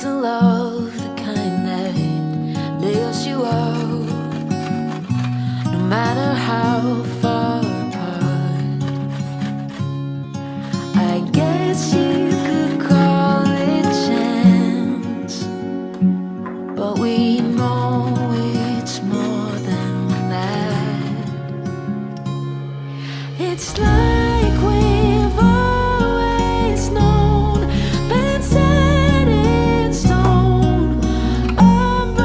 to love, the kind that lifts you up, no matter how far apart. I guess you could call it chance, but we know it's more than that. It's like we've always known, been set in stone, unbreakable.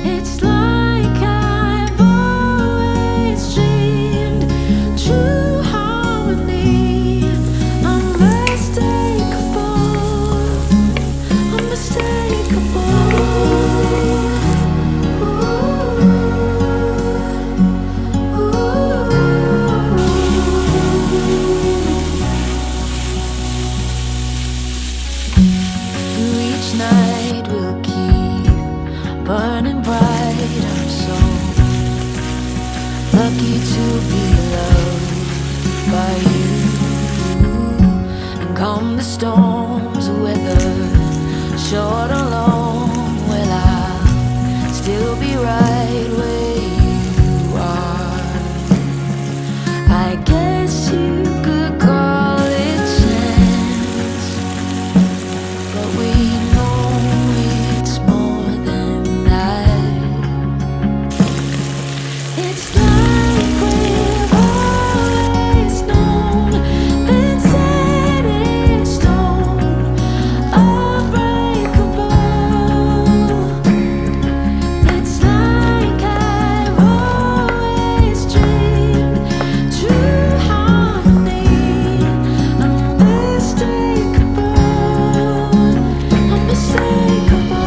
It's like I've always dreamed, true harmony, unmistakable, unmistakable. Through each night we'll keep burning bright. I'm so lucky to be loved by you. And come the storms, whether short or long, well, I'll still be right where you are. I guess you could call it chance, but we know it's more than that. It's like we've always known, been set in stone, unbreakable. It's like I've always dreamed, true harmony, unmistakable, unmistakable.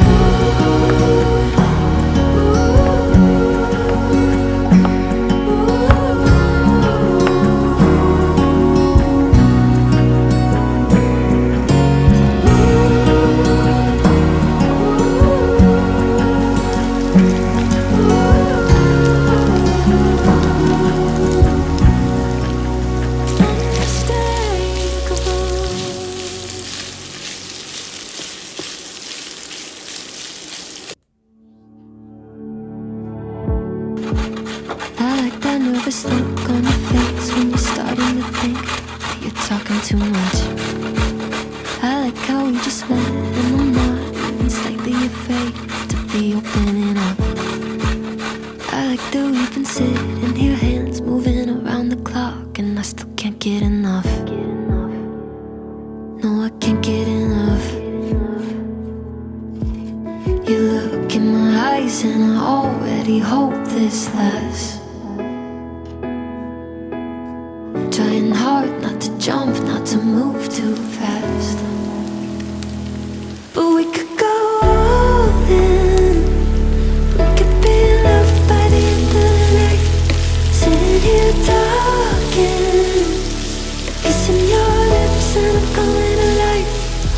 I like that nervous look on your face when you're starting to think that you're talking too much. I like how we just met and I'm not even slightly afraid to be opening up. I like that we've been sitting here, hands moving around the clock, and I still can't get enough. No, I can't get enough. You look in my eyes and I already hope this lasts. Trying hard not to jump, not to move too fast. But we could go all in. We could be loved by the end of the night. Sitting here talking, kissing your lips and I'm coming alive.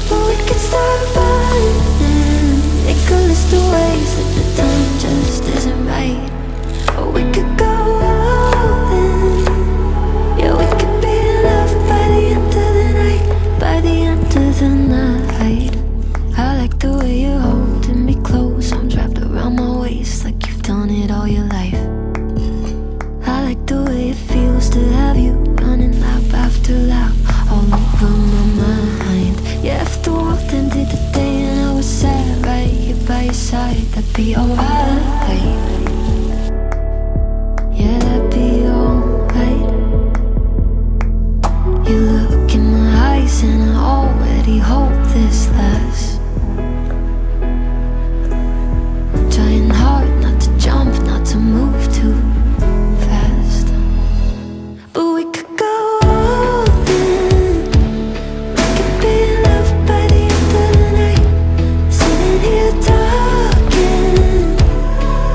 But we could start running, make a list of ways that the time just isn't right. Or we could go all in. Yeah, we could be loved by the end of the night, by the end of the night. I like the way you're holding me close, arms wrapped around my waist like you've done it all your life. I like the way it feels to have you running lap after lap all over my mind. Yeah, if the world ended today and I was sad right here by your side, that'd be alright. Yeah, that'd be alright. You look in my eyes and I already hope this lasts. Trying hard not to jump, not to move too fast. But we could go all in. We could be loved by the end of the night. Sitting here talking,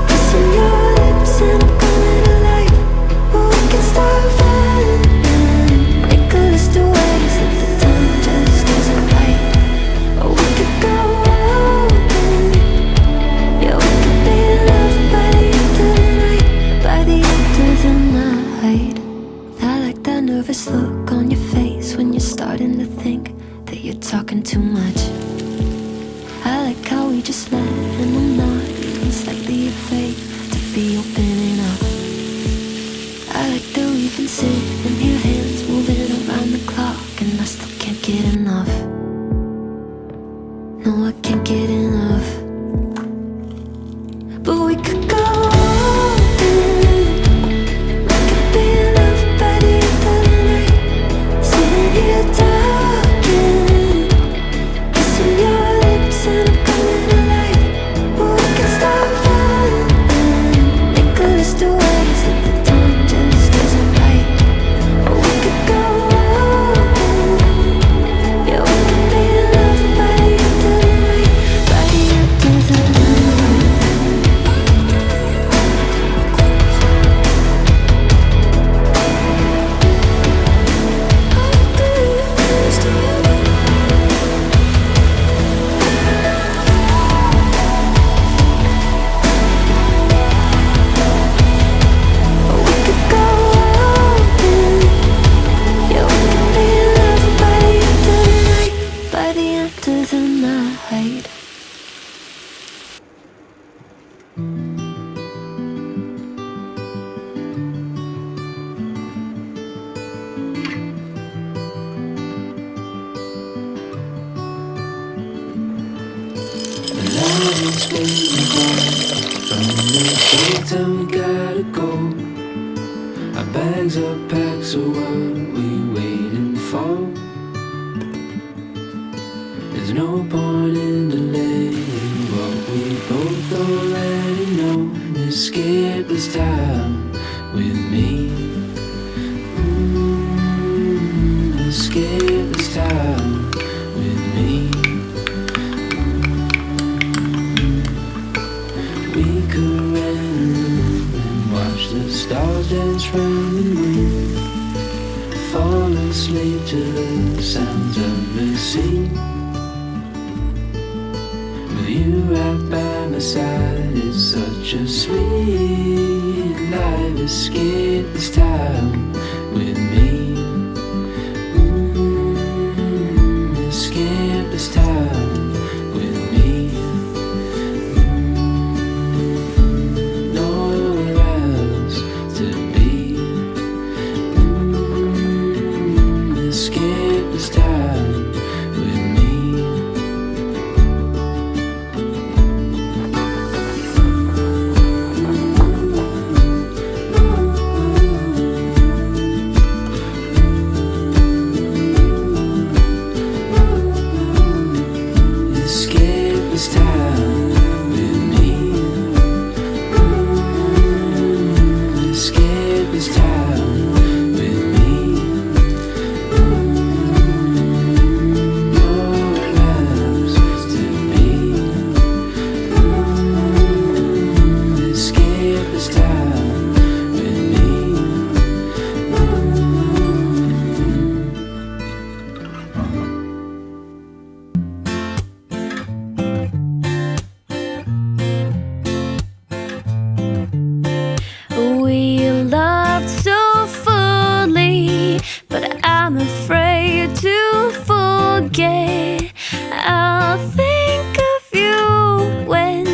kissing your lips and I'm coming alive. be opening up. I like that we've been sitting here, hands moving around the clock, and I still can't get enough. No, I can't get enough. But we could go all in. We could be loved by the end of the night. Sitting here talking, kissing your lips and I'm coming alive. But we can start falling, make a list of ways that the time just isn't right. Or we could go all in. Yeah, we could be loved by the end of the night. By the end of the night. Time we gotta go. Our bags are packed, so what we waiting for? There's no point in delaying what we both already know. Escape this time with me. Escape this time with me. We could rent a room and watch the stars dance round the moon. Fall asleep to the sounds of the sea. With you right by my side, it's such a sweet life. Escape this time with me. Escape this time with me. Nowhere else to be. Escape this time with me. Escape this time with me. Escape this time with me. Nowhere else to be. Escape this time with me. We loved so fully, but I'm afraid to forget. I'll think of you when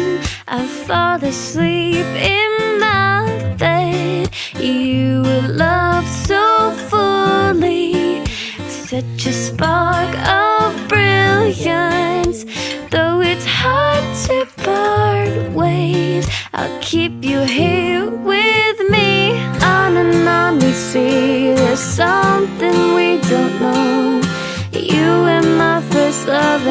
I fall asleep in my bed. You loved so fully, such a spark of brilliance. Though it's hard to part ways, I'll keep you here with me. On and on we see, there's something we don't know. You and my first love.